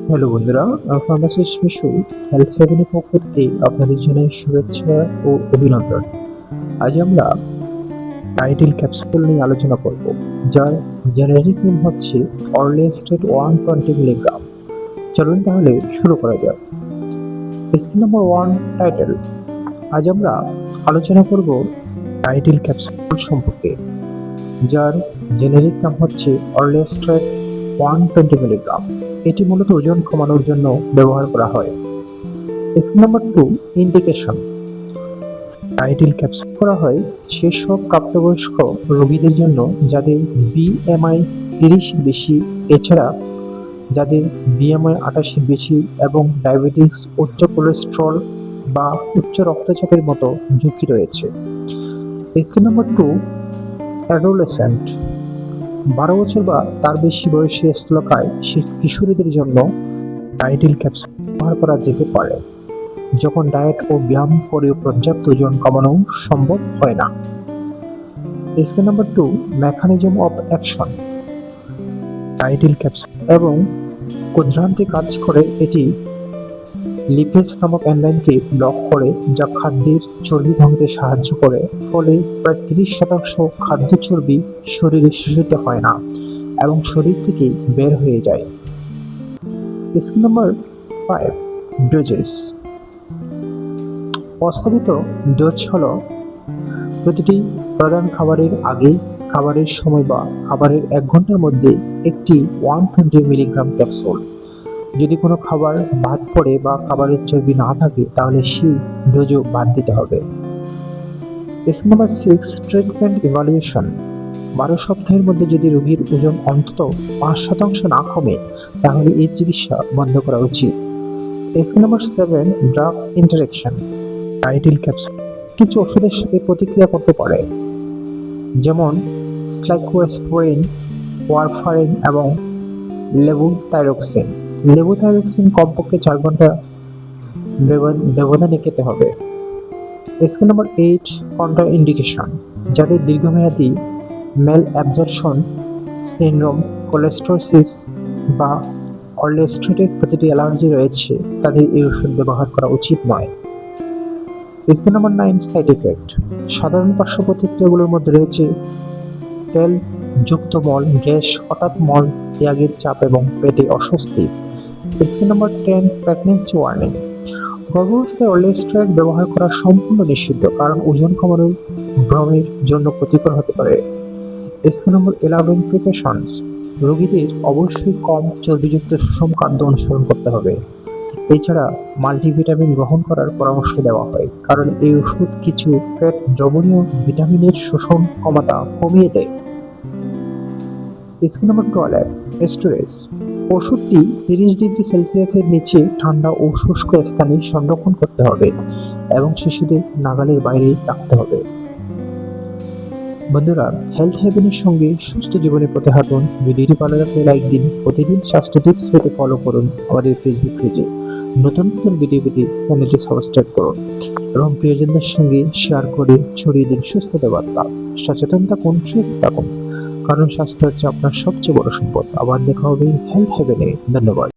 Hello বন্ধুরা, pharmacist Mishu health হেভেনের পক্ষ থেকে আপনাদের জানাই শুভেচ্ছা ও অভিনন্দন। আজ আমরা টাইটেল ক্যাপসুল নিয়ে আলোচনা করব, যার জেনেরিক নেম হচ্ছে অরলেস্টেট 120 মিলিগ্রাম। চলুন তাহলে শুরু করা যাক। Scheme number 1, title. আজ আমরা আলোচনা করব টাইটেল ক্যাপসুল সম্পর্কে, যার জেনেরিক নাম হচ্ছে অরলেস্টেট 120 মিলিগ্রাম। এটি মূলত ওজন কমানোর জন্য ব্যবহার করা হয়। Scheme number 2, indication. Title capsule করা হয় সেসব প্রাপ্তবয়স্ক রোগীদের জন্য যাদের বিএমআই 30 এর বেশি, এছাড়া যাদের বিএমআই 28 এর বেশি এবং ডায়াবেটিস, উচ্চ কোলেস্টেরল বা উচ্চ রক্তচাপের মতো ঝুঁকি রয়েছে। Scheme number 2, adolescent. 12 বছর বা তার বেশি বয়সী স্থূলকায় কিশোরীদের জন্য টাইটেল ক্যাপসুল ব্যবহার করা যেতে পারে যখন ডায়েট ও ব্যায়াম করেও পর্যাপ্ত ওজন কমানো সম্ভব হয় না। Scheme number 2, mechanism of action. Title capsule এবং ক্ষুদ্রান্তে কাজ করে। এটি লিপেজ নামক এনজাইমকে ব্লক করে, যা খাদ্যের চর্বি ভাঙতে সাহায্য করে। ফলে প্রায় 30% খাদ্য চর্বি শরীরে শোষিত হয় না এবং শরীর থেকে বের হয়ে যায়। Scheme number 5, doses. প্রস্তাবিত ডোজ হল প্রতিটি প্রধান খাবারের আগে, খাবারের সময় বা খাবারের 1 ঘন্টার মধ্যে একটি 120 মিলিগ্রাম ক্যাপসুল। যদি কোনো খাবার বাদ পড়ে বা খাবারের চর্বি না থাকে, তাহলে সেই ডোজও বাদ দিতে হবে। Scheme number 6, treatment evaluation. 12 সপ্তাহের মধ্যে যদি রোগীর ওজন অন্তত 5% না কমে, তাহলে এই চিকিৎসা বন্ধ করা উচিত। Scheme number 7, drug interaction. Title capsule কিছু ওষুধের সাথে প্রতিক্রিয়া করতে পারে, যেমন সাইক্লোস্পোরিন, ওয়ারফারিন এবং লেভোথাইরক্সিন। লেভোথাইরক্সিন কমপক্ষে 4 ঘন্টা ব্যবধানে খেতে হবে। Scheme number 8, contra indication. যাদের দীর্ঘমেয়াদী মেল অ্যাবজর্পশন সিনড্রোম, কোলেস্টোসিস বা অরলেস্টেটের প্রতিটি অ্যালার্জি রয়েছে, তাদের এই ওষুধ ব্যবহার করা উচিত নয়। Scheme number 9, side effect. সাধারণ পার্শ্ব প্রতিক্রিয়াগুলোর মধ্যে রয়েছে তেল যুক্ত মল, গ্যাস, হঠাৎ মল ত্যাগের চাপ এবং পেটে অস্বস্তি। Scheme number 10, pregnancy warning. গর্ভাবস্থায় অরলেস্টেট ব্যবহার করা সম্পূর্ণ নিষিদ্ধ, কারণ ওজন কমানোর ভ্রমের জন্য ক্ষতিকর হতে পারে। Scheme number 11, precautions. রোগীদের অবশ্যই কম চর্বিযুক্ত সুষম খাদ্য অনুসরণ করতে হবে। এছাড়া মাল্টিভিটামিন গ্রহণ করার পরামর্শ দেওয়া হয়, কারণ এই ওষুধ কিছু ফ্যাট দ্রবণীয় ভিটামিনের শোষণ ক্ষমতা কমিয়ে দেয়। Scheme number 12, storage. ওষুধটি 30 ডিগ্রি সেলসিয়াসের নিচে ঠান্ডা ও শুষ্ক স্থানে সংরক্ষণ করতে হবে এবং শিশুদের নাগালের বাইরে রাখতে হবে। বন্ধুরা, হেলথ হেভেনের সঙ্গে সুস্থ জীবনের পথে হাঁটুন। ভিডিওটি ভালো লাগলে লাইক দিন। প্রতিদিন স্বাস্থ্য টিপস পেতে ফলো করুন আমাদের ফেসবুক পেজে। নতুন নতুন ভিডিও পেতে চ্যানেলটি সাবস্ক্রাইব করুন এবং প্রিয়জনদের সঙ্গে শেয়ার করে ছড়িয়ে দিন সুস্থতা বার্তা। সচেতন থাকুন, সুস্থ থাকুন, কারণ স্বাস্থ্য হচ্ছে আপনার সবচেয়ে বড় সম্পদ। আবার দেখা হবে হেলথ হেভেনে। ধন্যবাদ।